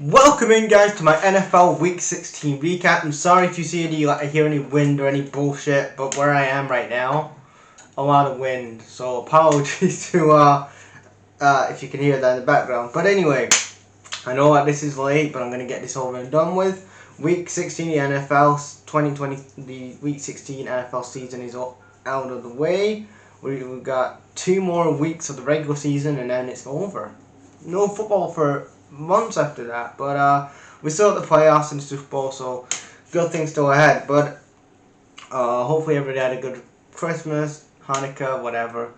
Welcome in, guys, to my NFL Week 16 recap. I'm sorry if you see hear any wind or any bullshit, but where I am right now, a lot of wind. So apologies to if you can hear that in the background. But anyway, I know that this is late, but I'm gonna get this over and done with. Week 16, the NFL 2020, the Week 16 NFL season is out of the way. We've got 2 more weeks of the regular season, and then it's over. No football for months after that, but we still at the playoffs and the Super Bowl, so good things still ahead. But hopefully everybody had a good Christmas, Hanukkah, whatever,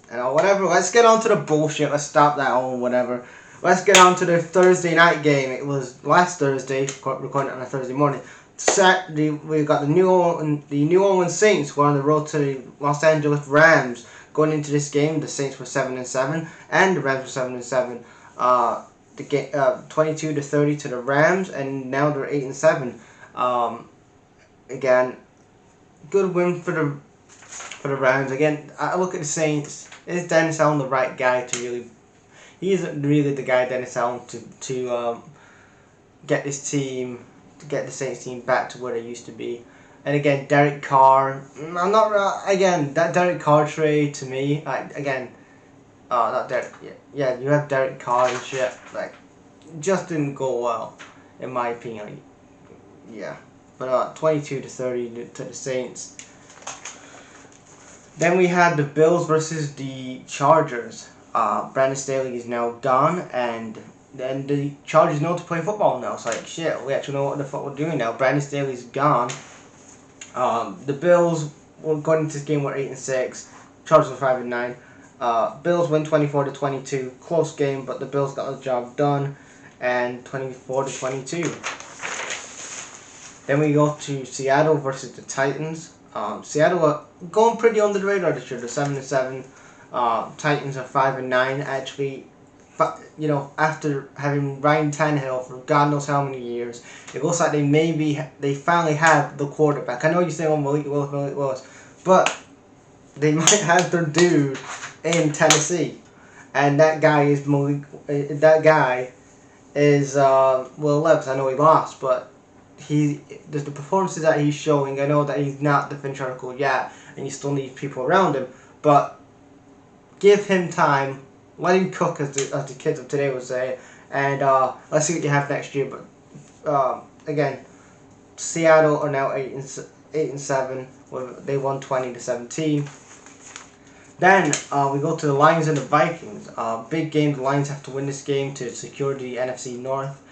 whatever. Let's get on to the bullshit. Let's stop that all, whatever. Let's get on to the Thursday night game. It was last Thursday, recording on a Thursday morning. Saturday, we got the New Orleans Saints were on the road to the Los Angeles Rams. Going into this game, the Saints were 7-7, and the Rams were 7-7. The game 22-30 to the Rams, and now they're 8-7. Again, good win for the Rams. Again, I look at the Saints. Is Dennis Allen the right guy to really? He isn't really the guy, Dennis Allen, to get this team, to get the Saints team back to where they used to be. And again, Derek Carr. I'm not again that Derek Carr trade to me. Not Derek. Yeah, you have Derek Carr and shit. Like, just didn't go well, in my opinion. Yeah, but 22-30 to the Saints. Then we had the Bills versus the Chargers. Brandon Staley is now gone, and then the Chargers know to play football now. It's like, shit, we actually know what the fuck we're doing now. Brandon Staley's gone. The Bills were going into this game were 8-6. Chargers were 5-9. Bills win 24-22. Close game, but the Bills got the job done, and 24-22. Then we go to Seattle versus the Titans. Seattle are going pretty under the radar this year. They're 7-7. Titans are 5-9. Actually, after having Ryan Tannehill for God knows how many years, it looks like they finally have the quarterback. I know you say Malik Willis, but they might have their dude in Tennessee, and that guy is Will Levis. I know he lost, but the performances that he's showing. I know that he's not the Fincharical yet, and you still need people around him, but give him time. Let him cook, as the kids of today would say, and let's see what you have next year. But again, Seattle are now 8-7. They won 20-17. Then we go to the Lions and the Vikings. Big game. The Lions have to win this game to secure the NFC North.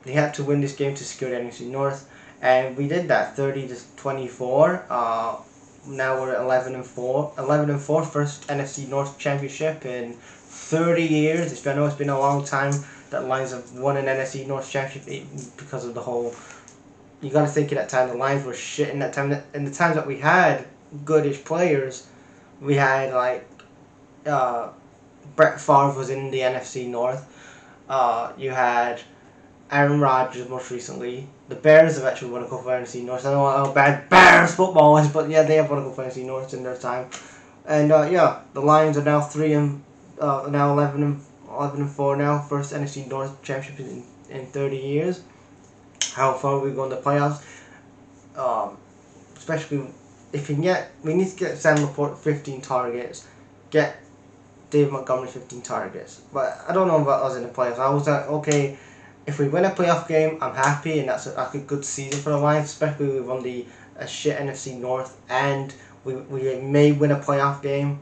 They had to win this game to secure the NFC North, and we did that, 30-24. Now we're at 11-4. 11-4, first NFC North championship in 30 years. I know it's been a long time that Lions have won an NFC North championship because of the whole. You got to think at that time the Lions were shit in that time. In the times that we had goodish players, we had like Brett Favre was in the NFC North. You had Aaron Rodgers most recently. The Bears have actually won a couple of NFC North. I don't know how bad Bears football is, but yeah, they have won a couple of NFC North in their time. And the Lions are now 11-4 now, first NFC North championship in 30 years. How far we go in the playoffs? Especially if we need to get Sam Laporte 15 targets, get David Montgomery 15 targets. But I don't know about us in the playoffs. I was like, okay, if we win a playoff game, I'm happy, and that's a good season for the Lions, especially we won a shit NFC North, and we may win a playoff game.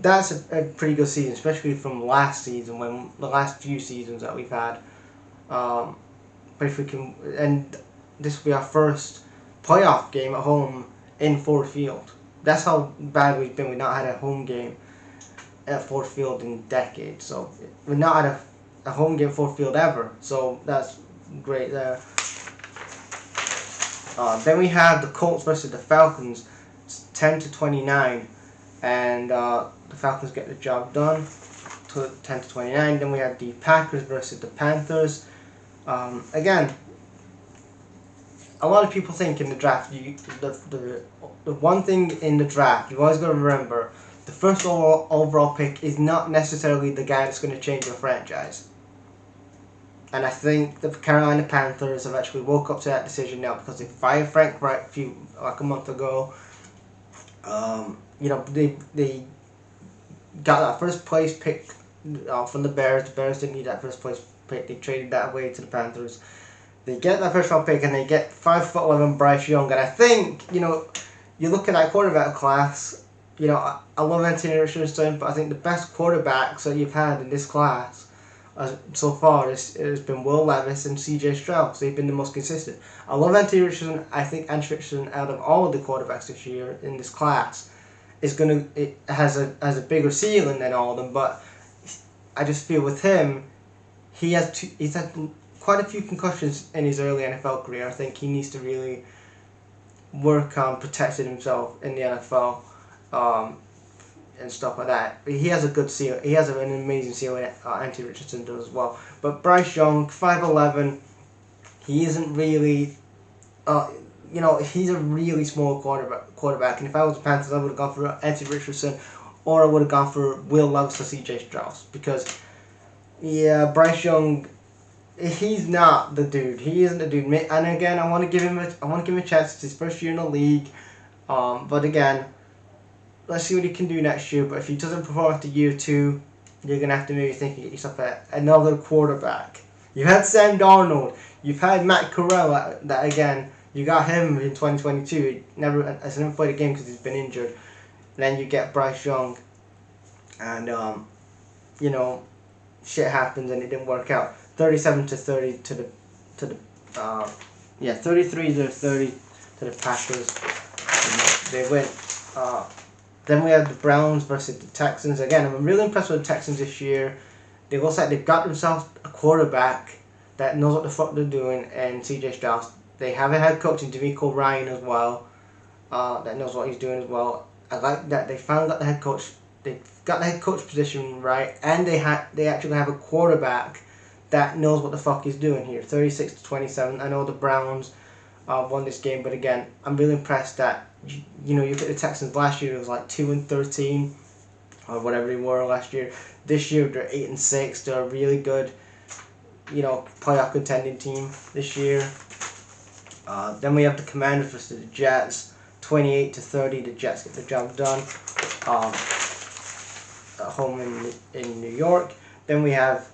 That's a pretty good season, especially from last season, when the last few seasons that we've had. But if we can, and this will be our first playoff game at home in Ford Field. That's how bad we've been. We've not had a home game at Ford Field in decades. So we've not had a home game Ford Field ever. So that's great there. Then we have the Colts versus the Falcons, 10-29, and the Falcons get the job done, 10-29. Then we have the Packers versus the Panthers. Again, a lot of people think in the draft, the one thing in the draft, you've always got to remember, the first overall pick is not necessarily the guy that's going to change your franchise. And I think the Carolina Panthers have actually woke up to that decision now because they fired Frank Reich a month ago. They got that first place pick from the Bears. The Bears didn't need that first place pick. They traded that away to the Panthers. They get that first round pick and they get 5'11" Bryce Young. And I think, you look at that quarterback class, I love Anthony Richardson, but I think the best quarterbacks that you've had in this class so far has been Will Levis and C.J. Stroud. They've been the most consistent. I love Anthony Richardson. I think Anthony Richardson, out of all of the quarterbacks this year in this class, has a bigger ceiling than all of them. But I just feel with him, he's had quite a few concussions in his early NFL career. I think he needs to really work on protecting himself in the NFL. And stuff like that. But he has a good ceiling. He has an amazing ceiling. Anthony Richardson does as well. But Bryce Young, 5'11", he isn't really. He's a really small quarterback. And if I was the Panthers, I would have gone for Anthony Richardson, or I would have gone for Will Levis or C.J. Stroud, because Bryce Young, he's not the dude. He isn't the dude. And again, I want to give him a chance. It's his first year in the league. But again, let's see what he can do next year. But if he doesn't perform after year 2, you're going to have to maybe think of yourself another quarterback. You've had Sam Darnold. You've had Matt Corral. That again, you got him in 2022. He never played a game because he's been injured. And then you get Bryce Young. And, shit happens and it didn't work out. 37-30 to the 33-30 to the Packers. They went. Then we have the Browns versus the Texans. Again, I'm really impressed with the Texans this year. They looks like they've got themselves a quarterback that knows what the fuck they're doing, and C.J. Stroud. They have a head coach in DeMeco Ryan as well, that knows what he's doing as well. I like that they finally got the head coach. They got the head coach position right, and they actually have a quarterback that knows what the fuck he's doing here. 36-27. I know the Browns won this game, but again, I'm really impressed that you look at the Texans last year. It was like 2-13 or whatever they were last year. This year they're 8-6. They're a really good, playoff contending team this year. Then we have the Commanders versus the Jets. 28-30. The Jets get the job done. At home in New York. Then we have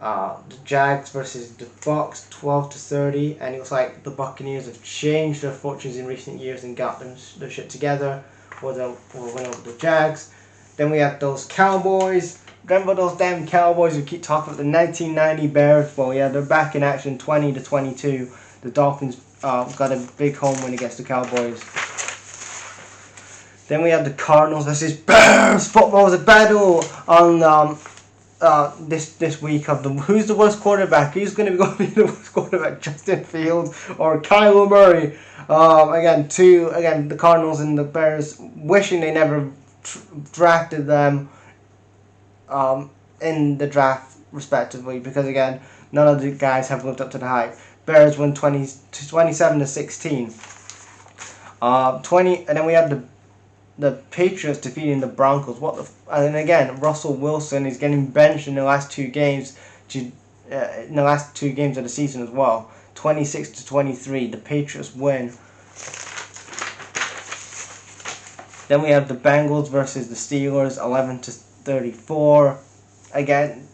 the Jags versus the Bucks, 12-30, and it looks like the Buccaneers have changed their fortunes in recent years and got their shit together. We'll win over the Jags. Then we have those Cowboys. Remember those damn Cowboys who keep talking about the 1990 Bears? Well, they're back in action, 20-22. The Dolphins got a big home win against the Cowboys. Then we have the Cardinals versus Bears. Football is a battle on this week of who's the worst quarterback. Who's going to be the worst quarterback? Justin Fields or Kyler Murray? Again, the Cardinals and the Bears wishing they never drafted them in the draft respectively, because again, none of the guys have lived up to the hype. Bears win 27-16. 20, and then we have the Patriots defeating the Broncos. And again, Russell Wilson is getting benched in the last 2 games of the season as well. 26-23. The Patriots win. Then we have the Bengals versus the Steelers, 11-34. Again,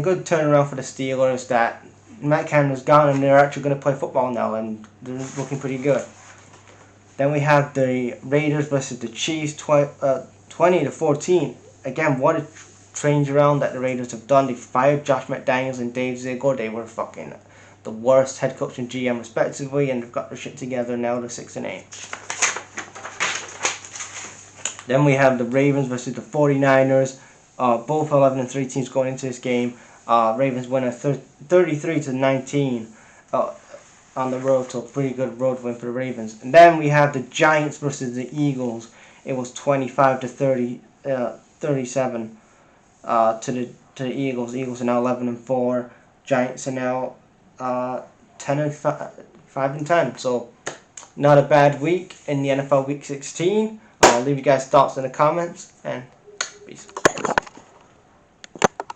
good turnaround for the Steelers that Matt Canada's gone and they're actually going to play football now and they're looking pretty good. Then we have the Raiders versus the Chiefs, 20-14. Again, what a change around that the Raiders have done. They fired Josh McDaniels and Dave Ziegler. They were fucking the worst head coach and GM respectively, and they've got their shit together now. They're 6-8. Then we have the Ravens versus the 49ers. Both 11-3 teams going into this game. Ravens win 33-19 on the road, so a pretty good road win for the Ravens. And then we have the Giants versus the Eagles. It was 25-37 to the Eagles. Eagles are now 11-4. Giants are now 5-10. So not a bad week in the NFL Week 16. Leave you guys thoughts in the comments, and peace.